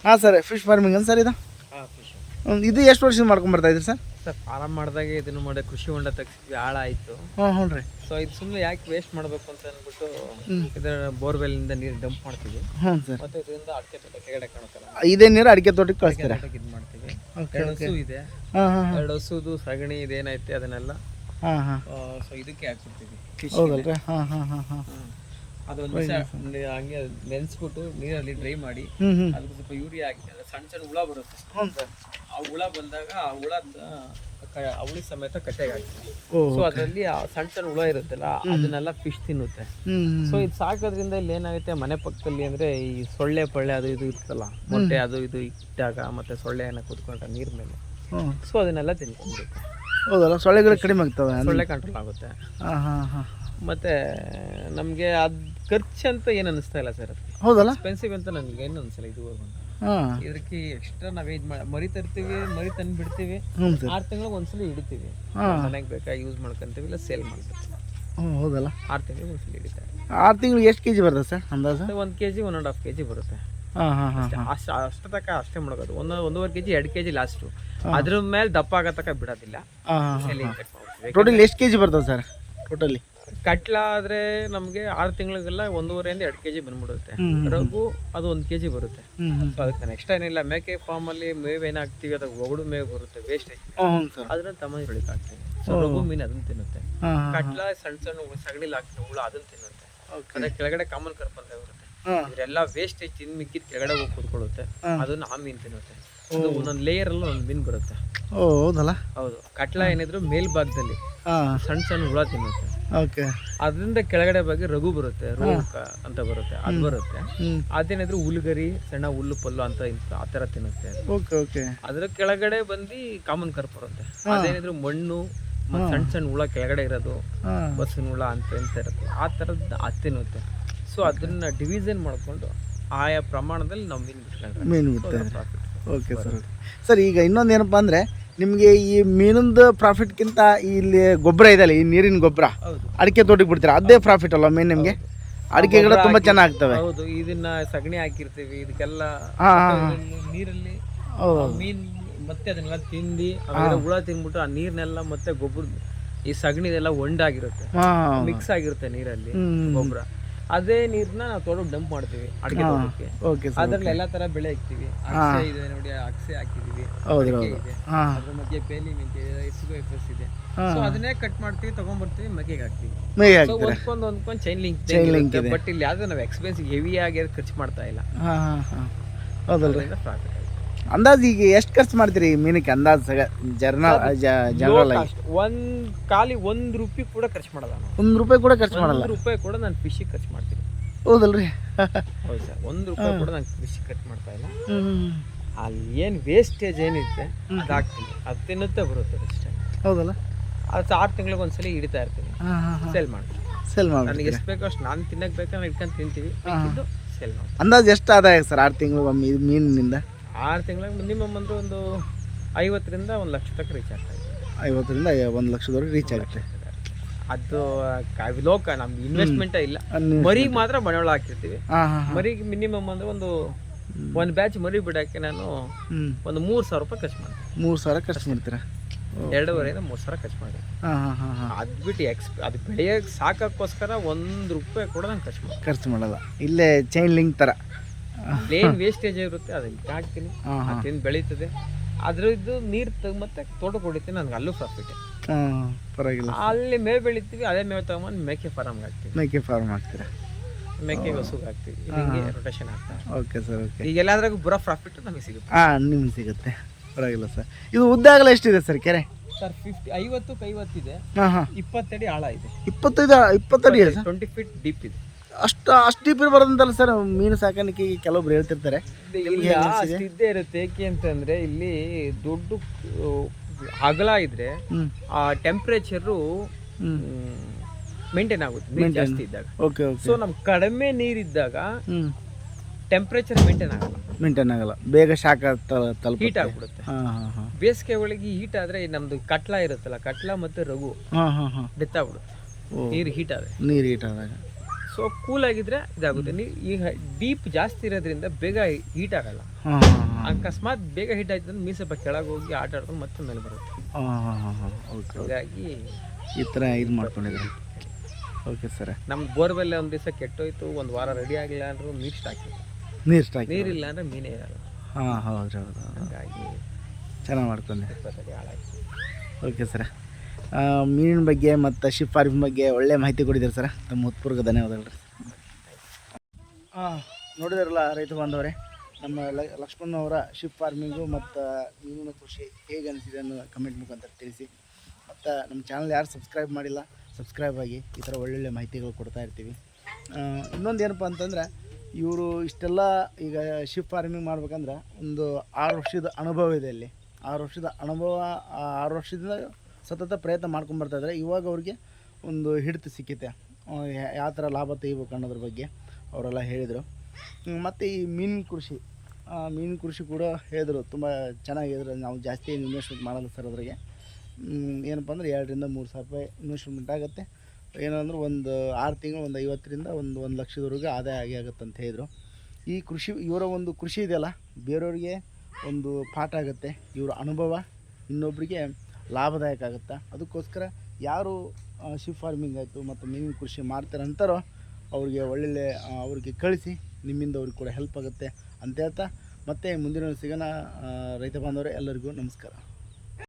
ಹಾಂ sir fish farming ಅಂತ sir ಇದು ಹಾಂ ಫಿಶ್. ಇದು ಎಷ್ಟು ವರ್ಷದಿಂದ ಮಾಡ್ಕೊಂಡು ಬರ್ತಾ ಇದ್ರಿ ಸರ್? ಸರ್ ಫಾರಮ್ ಮಾಡಿದಾಗೆ ಇದನ್ನು ಮಾಡಿ ಕೃಷಿ ಹೊಂಡ ತೆಗ್ಸಿದ್ವಿ, ಆಳ ಆಯಿತು. ಹ್ಞೂ ರೀ. ಸೊ ಇದು ಸುಮ್ಮನೆ ಯಾಕೆ ವೇಸ್ಟ್ ಮಾಡಬೇಕು ಅಂತ ಅಂದ್ಬಿಟ್ಟು ಇದರ ಬೋರ್ವೆಲ್ಲಿಂದ ನೀರು ಡಂಪ್ ಮಾಡ್ತೀವಿ. ಹ್ಞೂ ಸರ್. ಮತ್ತು ಇದರಿಂದ ಅಡಿಕೆ ತೋಟ ಕೆಳಗಡೆ ಕಾಣುತ್ತಲ್ಲ, ಇದೇ ನೀರು ಅಡಿಕೆ ತೋಟಕ್ಕೆ ಕಳಿಸ್ತೀರಾ? ಇದು ಮಾಡ್ತೀವಿ. ಓಕೆ 2 ಹಸು ಇದೆ, ಹಾಂ ಹಾಂ 2 ಹಸುದು ಸಗಣಿ ಇದೇನೈತೆ ಅದನ್ನೆಲ್ಲ ಹಾಂ ಹಾಂ ಸೊ ಇದಕ್ಕೆ ಹಾಕ್ಬಿಡ್ತೀವಿ. ಹೌದಲ್ರಿ? ಹಾಂ ಹಾಂ ಹಾಂ ಹಾಂ ಅದೊಂದು ದಿವಸ ಹಂಗೆ ನೆನೆಸ್ಬಿಟ್ಟು ನೀರಲ್ಲಿ ಡ್ರೈ ಮಾಡಿ ಹ್ಞೂ ಹ್ಞೂ ಅದಕ್ಕೆ ಸ್ವಲ್ಪ ಯೂರಿಯಾ ಹಾಕಿ ಸಣ್ಣ ಸಣ್ಣ ಹುಳ ಬರುತ್ತೆ. ಹ್ಞೂ ಸರ್. ಆ ಹುಳ ಬಂದಾಗ ಆ ಹುಳಿ ಸಮೇತ ಕಟ್ಟೆಗೆ ಹಾಕ್ತೀವಿ. ಓ ಸೊ ಅದರಲ್ಲಿ ಆ ಸಣ್ಣ ಸಣ್ಣ ಹುಳ ಇರುತ್ತಲ್ಲ ಅದನ್ನೆಲ್ಲ ಫಿಶ್ ತಿನ್ನುತ್ತೆ. ಹ್ಞೂ ಸೊ ಇದು ಸಾಕೋದ್ರಿಂದ ಇಲ್ಲಿ ಏನಾಗುತ್ತೆ, ಮನೆ ಪಕ್ಕದಲ್ಲಿ ಅಂದರೆ ಈ ಸೊಳ್ಳೆ ಪಳ್ಳೆ ಅದು ಇದು ಇರ್ತಲ್ಲ, ಮೊಟ್ಟೆ ಅದು ಇದು ಇಟ್ಟಾಗ ಮತ್ತು ಸೊಳ್ಳೆಯನ್ನು ಕುತ್ಕೊಂಡ್ರೆ ನೀರ್ ಮೇಲೆ, ಹ್ಞೂ ಸೊ ಅದನ್ನೆಲ್ಲ ತಿನ್ಕೊಂಡ್ಬಿಡುತ್ತೆ. ಹೌದಲ್ಲ, ಸೊಳ್ಳೆಗಳು ಕಡಿಮೆ ಆಗ್ತವೆ. ಸೊಳ್ಳೆ ಕಂಟ್ರೋಲ್ ಆಗುತ್ತೆ. ಹಾಂ ಹಾಂ ಹಾಂ ಮತ್ತು ನಮಗೆ ಅದು ಖರ್ಚು ಅಂತ ಏನು ಅನ್ನಿಸ್ತಾ ಇಲ್ಲ ಸರ್. ಅದು ಹೌದಲ್ಲ? ಎಕ್ಸ್ಪೆನ್ಸಿವ್ ಅಂತ ನನಗೆ ಏನು ಅನಿಸಲ್ಲ ಇದುವರೆಗೂ. ಹಾಂ ಇದಕ್ಕೆ ಎಕ್ಸ್ಟ್ರಾ ನಾವು ಇದು ಮರಿ ತರ್ತೀವಿ, ಮರಿ ತಂದು ಬಿಡ್ತೀವಿ, ಹ್ಞೂ ಸರ್. 6 ತಿಂಗಳಿಗೆ ಒಂದ್ಸಲ ಹಿಡಿತೀವಿ, ಮನೆಗೆ ಬೇಕಾ ಯೂಸ್ ಮಾಡ್ಕೊಂತೀವಿ, ಇಲ್ಲ ಸೇಲ್ ಮಾಡ್ತೀವಿ. ಹ್ಞೂ ಹೌದಲ್ಲ? 6 ತಿಂಗಳಿಗೆ ಒಂದ್ಸಲ ಹಿಡಿತಾರೆ. 6 ತಿಂಗಳಿಗೆ ಎಷ್ಟು ಕೆಜಿ ಬರ್ತದೆ ಸರ್ ಅಂದಾಜು? 1 kg 1.5 kg ಬರುತ್ತೆ. ಹಾಂ ಹಾಂ ಹಾಂ ಹಾಂ ಅಷ್ಟು ತನಕ ಅಷ್ಟೇ ಮಾಡೋದು. 1.5 kg 2 kg ಲಾಸ್ಟು. ಅದ್ರ ಮೇಲೆ ದಪ್ಪ ಆಗೋ ತನಕ ಬಿಡೋದಿಲ್ಲ. ಹಾಂ ಹಾಂ ಸೇಲಿಂಗ್ ಕಟ್ ಮಾಡ್ತೀವಿ. ಟೋಟಲ್ ಎಷ್ಟು ಕೆಜಿ ಬರ್ತದೆ ಸರ್ ಟೋಟಲಿ? ಕಟ್ಲ ಆದರೆ ನಮಗೆ 6 ತಿಂಗಳಿಗೆಲ್ಲ 1.5 ಇಂದ 2 kg ಬಂದ್ಬಿಡುತ್ತೆ. ರಘು ಅದು 1 kg ಬರುತ್ತೆ. ಸೊ ಅದಕ್ಕೆ ನಾನು ಎಕ್ಸ್ಟ್ರಾ ಏನಿಲ್ಲ, ಮೇಕೆ ಫಾರ್ಮಲ್ಲಿ ಮೇವು ಏನಾಗ್ತೀವಿ ಅದು ಒಗಡು ಮೇವು ಬರುತ್ತೆ ವೇಸ್ಟೇಜ್, ಹ್ಞೂ ಸರ್. ಅದನ್ನ ತಮ್ಮ ಬೆಳಿಗ್ಗೆ ಹಾಕ್ತೀವಿ. ಸೊ ರಘು ಮೀನು ಅದನ್ನ ತಿನ್ನುತ್ತೆ. ಕಟ್ಲ ಸಣ್ಣ ಸಣ್ಣ ಸಗಣಿಲಿ ಹಾಕ್ತೀವಿ, ಹುಳ ಅದನ್ನ ತಿನ್ನುತ್ತೆ. ಅದೇ ಕೆಳಗಡೆ ಕಾಮನ್ ಕರ್ಪ್ ಅಂತ ಬರುತ್ತೆ, ಇದೆಲ್ಲ ವೇಸ್ಟೇಜ್ ತಿಂದು ಮಿಕ್ಕಿದ ಕೆಳಗಡೆ ಹೋಗಿ ಕೂತ್ಕೊಳ್ಳುತ್ತೆ, ಅದನ್ನ ಆ ಮೀನು ತಿನ್ನುತ್ತೆ. ಅದು ಒಂದೊಂದು ಲೇಯರ್ ಅಲ್ಲಿ ಒಂದು ಮೀನು ಬರುತ್ತೆ. ಓ ಹೌದಲ್ಲ? ಹೌದು. ಕಟ್ಲ ಏನಿದ್ರು ಮೇಲ್ಭಾಗದಲ್ಲಿ ಸಣ್ಣ ಸಣ್ಣ ಹುಳ ತಿನ್ನುತ್ತೆ. ಓಕೆ. ಅದರಿಂದ ಕೆಳಗಡೆ ಬಗ್ಗೆ ರಘು ಬರುತ್ತೆ, ರೋಗ ಅಂತ ಬರುತ್ತೆ, ಅದು ಬರುತ್ತೆ. ಅದೇನಿದ್ರು ಹುಲ್ಗರಿ ಸಣ್ಣ ಹುಲ್ಲು ಪಲ್ಲು ಅಂತ ಆ ಥರ ತಿನ್ನುತ್ತೆ. Okay okay. ಅದ್ರ ಕೆಳಗಡೆ ಬಂದು ಕಾಮನ್ ಕರ್ಪ್ ಬರುತ್ತೆ. ಅದೇನಿದ್ರು ಮಣ್ಣು ಮತ್ತು ಸಣ್ಣ ಸಣ್ಣ ಹುಳ ಕೆಳಗಡೆ ಇರೋದು, ಬಸ್ಸಿನ ಹುಳ ಅಂತ ಇರುತ್ತೆ, ಆ ಥರದ್ದು ಅದು ತಿನ್ನುತ್ತೆ. ಸೊ ಅದನ್ನ ಡಿವಿಷನ್ ಮಾಡಿಕೊಂಡು ಆಯಾ ಪ್ರಮಾಣದಲ್ಲಿ ನಾವು ಮೀನು ಬಿಟ್ಕೊಂಡ್ರೆ ಮೀನು ಬಿಡ್ತೇವೆ. Okay sir. ಸರ್ ಈಗ ಇನ್ನೊಂದು ಏನಪ್ಪ ಅಂದರೆ ನಿಮಗೆ ಈ ಮೀನಿಂದು ಪ್ರಾಫಿಟ್ಗಿಂತ ಇಲ್ಲಿ ಗೊಬ್ಬರ ಇದೆಯಲ್ಲ, ಈ ನೀರಿನ ಗೊಬ್ಬರ ಅಡಿಕೆ ತೋಟಕ್ಕೆ ಬಿಡ್ತೀರಾ, ಅದೇ ಪ್ರಾಫಿಟ್ ಅಲ್ಲ ಮೇನ್ ನಿಮಗೆ? ಅಡಿಕೆ ಗಿಡ ತುಂಬ ಚೆನ್ನಾಗ್ತವೆ. ಹೌದು. ಇದನ್ನ ಸಗಣಿ ಹಾಕಿರ್ತೀವಿ, ಇದಕ್ಕೆಲ್ಲ ನೀರಲ್ಲಿ ಮೀನು ಮತ್ತೆ ಅದನ್ನೆಲ್ಲ ತಿಂದು ಹುಳ ತಿಂದ್ಬಿಟ್ಟು ಆ ನೀರ್ನೆಲ್ಲ ಮತ್ತೆ ಗೊಬ್ಬರ ಈ ಸಗಣಿದೆಲ್ಲ ಒಂಡಾಗಿರುತ್ತೆ, ಮಿಕ್ಸ್ ಆಗಿರುತ್ತೆ ನೀರಲ್ಲಿ ಗೊಬ್ಬರ. ಅದೇ ನೀರ್ನ ನಾವು ತೋಟಕ್ಕೆ ಡಂಪ್ ಮಾಡ್ತೀವಿ ಅಡಿಕೆ ತೋಟಕ್ಕೆ. ಅದ್ರಲ್ಲಿ ಎಲ್ಲಾ ತರ ಬೆಳೆ ಹಾಕ್ತಿವಿ. ಅಕ್ಸೆ ಇದೆ ನೋಡಿ, ಅಕ್ಸೆ ಹಾಕಿದೀವಿ, ಇದೆ ಅದ್ರ ಮಧ್ಯೆ ಬೇಲಿ ಮೆಂತೆ ಇದೆ, ಎಸ್ ಇದೆ. ಸೊ ಅದನ್ನೇ ಕಟ್ ಮಾಡ್ತೀವಿ, ತಗೊಂಡ್ಬರ್ತೀವಿ, ಮೆಕ್ಕೆಗೆ ಹಾಕ್ತಿವಿ. ಸೊ ಒಂದ್ಕೊಂದ್ ಚೈನ್ ಲಿಂಕ್. ಬಟ್ ಇಲ್ಲಿ ಯಾವ್ದು ನಾವು ಎಕ್ಸ್ಪೆನ್ಸ್ ಹೆವಿ ಆಗಿ ಖರ್ಚು ಮಾಡ್ತಾ ಇಲ್ಲ. ಪ್ರಾಫಿಟ್ ಅಂದಾಜು ಈಗ ಎಷ್ಟು ಖರ್ಚು ಮಾಡ್ತೀರಿ ಮೀನಕ್ಕೆ ಅಂದಾಜು? ಜನರಲ್ ಆಗಿ ಖಾಲಿ 1 ರೂಪಾಯಿ ಕೂಡ ಖರ್ಚು ಮಾಡಲ್ಲ. 1 ರೂಪಾಯಿ ಕೂಡ ಖರ್ಚು ಮಾಡಲ್ಲ? 1 ರೂಪಾಯಿ ಕೂಡ ನಾನು ಫಿಶಿಗೆ ಖರ್ಚು ಮಾಡ್ತೀನಿ. ಹೌದಲ್ರಿ? ಹೌದು ಸರ್. 1 ರೂಪಾಯಿ ಕೂಡ ನಾನು ಫಿಶಿಗೆ ಖರ್ಚು ಮಾಡ್ತಾ ಇಲ್ಲ. ಅಲ್ಲಿ ಏನು ವೇಸ್ಟೇಜ್ ಏನಿರುತ್ತೆ ಅದು ಹಾಕ್ತೀನಿ, ಅದು ತಿನ್ನುತ್ತೆ ಬರುತ್ತೆ ಅಷ್ಟೇ. ಹೌದಲ್ಲ? ಅದು 6 ತಿಂಗಳಿಗೆ ಒಂದ್ಸಲಿ ಹಿಡಿತಾ ಇರ್ತೀನಿ, ಸೇಲ್ ಮಾಡ್ತೀನಿ. ನನಗೆ ಎಷ್ಟು ಬೇಕೋ ಅಷ್ಟು ನಾನು ತಿನ್ನಕ್ಕೆ ಬೇಕಾದ್ರೆ ಇಟ್ಕೊಂಡು ತಿಂತೀವಿ, ಸೇಲ್ ಮಾಡ್ತೀನಿ. ಅಂದಾಜು ಎಷ್ಟು ಆದಾಯ ಸರ್ 6 ತಿಂಗಳು ಮೀನಿನಿಂದ? 6 ತಿಂಗಳಿಗೆ ಮಿನಿಮಮ್ ಅಂದ್ರೆ ಒಂದು 50ರಿಂದ 1 ಲಕ್ಷ ತನಕ ರೀಚ್ ಆಗ್ತಾ ಇದೆ. 50ರಿಂದ 1 ಲಕ್ಷದವರೆಗೆ ರೀಚ್ ಆಗುತ್ತೆ. ಅದು ಲೋಕ ನಮ್ಗೆ ಇನ್ವೆಸ್ಟ್ಮೆಂಟ್ ಇಲ್ಲ. ಮರಿಗೆ ಮಾತ್ರ ಬಂಡವಾಳ ಹಾಕಿರ್ತೀವಿ. ಮರಿಗೆ ಮಿನಿಮಮ್ ಅಂದ್ರೆ ಒಂದು ಬ್ಯಾಚ್ ಮರಿ ಬಿಡಕ್ಕೆ ನಾನು ಒಂದು 3,000 ರೂಪಾಯಿ ಖರ್ಚು ಮಾಡ್ತೀನಿ. 3,000 ಖರ್ಚು ಮಾಡ್ತೀರಾ? 2,500ರಿಂದ 3,000 ಖರ್ಚು ಮಾಡಿ. ಅದು ಬಿಟ್ಟು ಅದು ಬೆಳೆಯಕ್ಕೆ ಸಾಕೋಕ್ಕೋಸ್ಕರ 1 ರೂಪಾಯಿ ಕೂಡ ನಾನು ಖರ್ಚು ಮಾಡಲ್ಲ. ಇಲ್ಲೇ ಚೈನ್ ಲಿಂಕ್ ಥರ ಏನು ವೇಸ್ಟೇಜ್ ಇರುತ್ತೆ ಅದನ್ನ ಹಾಕ್ತೀನಿ, ತಿಂದು ಬೆಳೀತದೆ. ಅದ್ರದ್ದು ನೀರು ಮತ್ತೆ ತೋಟಕ್ಕೆ ಹೊಡಿತೀನಿ, ನನಗೆ ಅಲ್ಲೂ ಪ್ರಾಫಿಟ್. ಪರವಾಗಿಲ್ಲ. ಅಲ್ಲಿ ಮೇವು ಬೆಳಿತೀವಿ, ಅದೇ ಮೇವು ತಗೊಂಡು ಮೇಕೆ ಫಾರ್ಮ್ಗೆ ಹಾಕ್ತೀವಿ. ಮೇಕೆ ಫಾರ್ಮ್ ಹಾಕ್ತೀರಾ? ಮೇಕೆಗೆ ಹಸುಗೆ ಹಾಕ್ತೀವಿ, ಹಿಂಗೆ ರೊಟೇಷನ್ ಆಗ್ತಾರೆ. Okay sir. ಓಕೆ. ಈಗ ಎಲ್ಲಾದ್ರಾಗ ಬರೋ ಪ್ರಾಫಿಟ್ ನಮಗೆ ಸಿಗುತ್ತೆ. ನಿಮ್ಗೆ ಸಿಗುತ್ತೆ, ಪರವಾಗಿಲ್ಲ ಸರ್. ಇದು ಉದ್ದ ಅಗಲ ಎಷ್ಟಿದೆ ಸರ್ ಕೆರೆ? ಸರ್ 50 ಇದೆ, 20 ಅಡಿ ಆಳ ಇದೆ. 20 ಅಡಿ 20 ಫೀಟ್ ಡೀಪ್ ಇದೆ. ಅಷ್ಟು ಡೀಪ್ ಇರಬಾರ್ದಂತಲ್ಲ ಸರ್ ಮೀನು ಸಾಕಾಣಿಕೆ? ಕೆಲವೊಬ್ರು ಹೇಳ್ತಿರ್ತಾರೆ ಇದ್ದೇ ಇರುತ್ತೆ. ಏಕೆ ಅಂತಂದ್ರೆ ಇಲ್ಲಿ ದೊಡ್ಡ ಅಗಲ ಇದ್ರೆ ಆ ಟೆಂಪ್ರೇಚರು ಮೇಂಟೈನ್ ಆಗುತ್ತೆ ನೀರು ಜಾಸ್ತಿ ಇದ್ದಾಗ. ಸೊ ನಮ್ ಕಡಿಮೆ ನೀರಿದ್ದಾಗ ಟೆಂಪ್ರೇಚರ್ ಮೇಂಟೈನ್ ಆಗಲ್ಲ, ಬೇಗ ಶಾಖ ಹೀಟ್ ಆಗ್ಬಿಡುತ್ತೆ. ಬೇಸಿಗೆ ಒಳಗೆ ಹೀಟ್ ಆದ್ರೆ ನಮ್ದು ಕಟ್ಲ ಇರುತ್ತಲ್ಲ, ಕಟ್ಲ ಮತ್ತೆ ರಘು ಡೆತ್ ಆಗ್ಬಿಡುತ್ತೆ ನೀರು ಹೀಟ್ ಆದಾಗ. ಸೊ ಸೊ ಕೂಲ್ ಆಗಿದ್ರೆ ಇದಾಗುತ್ತೆ. ನೀವು ಈಗ ಡೀಪ್ ಜಾಸ್ತಿ ಇರೋದ್ರಿಂದ ಬೇಗ ಹೀಟ್ ಆಗಲ್ಲ. ಹಾಂ ಅಕಸ್ಮಾತ್ ಬೇಗ ಹೀಟ್ ಆಯ್ತು ಅಂದ್ರೆ ಮೀನು ಸ್ವಲ್ಪ ಕೆಳಗೆ ಹೋಗಿ ಆಟ ಆಡ್ಕೊಂಡು ಮತ್ತೆ ಮೇಲೆ ಬರುತ್ತೆ. ಓಕೆ. ಹಾಗಾಗಿ ಈ ಥರ ಇದು ಮಾಡ್ಕೊಂಡಿದ್ದೀರಿ. Okay sir. ನಮ್ಮ ಬೋರ್ವೆಲ್ ಒಂದು ದಿವಸ ಕೆಟ್ಟೋಯ್ತು, ಒಂದು ವಾರ ರೆಡಿ ಆಗಿಲ್ಲ ಅಂದ್ರೂ ನೀರು ಸ್ಟಾಕ್ ಇದೆ. ನೀರು ಸ್ಟಾಕ್ ನೀರಿಲ್ಲ ಅಂದರೆ ಮೀನೇ ಇರಲ್ಲ. ಹಾಂ ಹೌದು ಹೌದು. ಹಾಗಾಗಿ ಚೆನ್ನಾಗಿ ಮಾಡ್ಕೊಂಡೆ. ಇಪ್ಪತ್ತಡಿ ಹಾಳಾಯ್ತು. Okay sir. ಮೀನಿನ ಬಗ್ಗೆ ಮತ್ತು ಶಿಪ್ ಫಾರ್ಮಿಂಗ್ ಬಗ್ಗೆ ಒಳ್ಳೆ ಮಾಹಿತಿ ಕೊಟ್ಟಿದ್ದೀರಿ ಸರ್. ತಮ್ಮ ಉತ್ಪೂರ್ವಕ ಧನ್ಯವಾದಗಳು ರೀ. ನೋಡಿದಾರಲ್ಲ ರೈತ ಬಾಂಧವರೇ, ನಮ್ಮ ಲಕ್ಷ್ಮಣ್ ಅವರ ಶಿಪ್ ಫಾರ್ಮಿಂಗು ಮತ್ತು ಮೀನಿನ ಕೃಷಿ ಹೇಗೆ ಅನಿಸಿದೆ ಅನ್ನೋ ಕಮೆಂಟ್ ಮುಖಾಂತರ ತಿಳಿಸಿ. ಮತ್ತು ನಮ್ಮ ಚಾನಲ್ ಯಾರು ಸಬ್ಸ್ಕ್ರೈಬ್ ಮಾಡಿಲ್ಲ, ಸಬ್ಸ್ಕ್ರೈಬ್ ಆಗಿ. ಈ ಥರ ಒಳ್ಳೊಳ್ಳೆ ಮಾಹಿತಿಗಳು ಕೊಡ್ತಾ ಇರ್ತೀವಿ. ಇನ್ನೊಂದು ಏನಪ್ಪ ಅಂತಂದ್ರೆ, ಇವರು ಇಷ್ಟೆಲ್ಲ ಈಗ ಶಿಪ್ ಫಾರ್ಮಿಂಗ್ ಮಾಡ್ಬೇಕಂದ್ರೆ ಒಂದು 6 ವರ್ಷದ ಅನುಭವ ಇದೆ ಅಲ್ಲಿ. 6 ವರ್ಷದ ಅನುಭವ, 6 ವರ್ಷದಿಂದ ಸತತ ಪ್ರಯತ್ನ ಮಾಡ್ಕೊಂಬರ್ತಾಯಿದ್ದಾರೆ. ಇವಾಗ ಅವ್ರಿಗೆ ಒಂದು ಹಿಡಿತು ಸಿಕ್ಕಿದೆ, ಯಾವ ಥರ ಲಾಭ ತೆಗಿಬೇಕು ಅನ್ನೋದ್ರ ಬಗ್ಗೆ ಅವರೆಲ್ಲ ಹೇಳಿದರು. ಮತ್ತು ಈ ಮೀನಿನ ಕೃಷಿ ಕೂಡ ಹೇಳಿದ್ರು, ತುಂಬ ಚೆನ್ನಾಗಿ ಹೇಳಿದ್ರು. ನಾವು ಜಾಸ್ತಿ ಇನ್ವೆಸ್ಟ್ಮೆಂಟ್ ಮಾಡಲ್ಲ ಸರ್ ಅದ್ರಾಗೆ. ಏನಪ್ಪ ಅಂದರೆ 2 ರಿಂದ 3 ಸಾವಿರ ರೂಪಾಯಿ ಇನ್ವೆಸ್ಟ್ಮೆಂಟ್ ಆಗುತ್ತೆ. ಏನಂದ್ರೆ ಒಂದು 6 ತಿಂಗಳು ಒಂದು 50ರಿಂದ ಒಂದು 1 ಲಕ್ಷದವರೆಗೆ ಆದಾಯ ಆಗುತ್ತೆ ಅಂತ ಹೇಳಿದರು. ಈ ಕೃಷಿ, ಇವರ ಒಂದು ಕೃಷಿ ಇದೆಯಲ್ಲ, ಬೇರೆಯವ್ರಿಗೆ ಒಂದು ಪಾಠ ಆಗುತ್ತೆ. ಇವರ ಅನುಭವ ಇನ್ನೊಬ್ಬರಿಗೆ ಲಾಭದಾಯಕ ಆಗುತ್ತೆ. ಅದಕ್ಕೋಸ್ಕರ ಯಾರು ಶಿಪ್ ಫಾರ್ಮಿಂಗ್ ಆಯಿತು ಮತ್ತು ಮೀನಿನ ಕೃಷಿ ಮಾಡ್ತಾರಂತಾರೋ ಅವ್ರಿಗೆ ಒಳ್ಳೊಳ್ಳೆ ಅವ್ರಿಗೆ ಕಳಿಸಿ, ನಿಮ್ಮಿಂದ ಅವ್ರಿಗೆ ಕೂಡ ಹೆಲ್ಪ್ ಆಗುತ್ತೆ ಅಂತ ಹೇಳ್ತಾ ಮತ್ತೆ ಮುಂದಿನ ಸಿಗೋಣ. ರೈತ ಬಾಂಧವರೇ, ಎಲ್ಲರಿಗೂ ನಮಸ್ಕಾರ.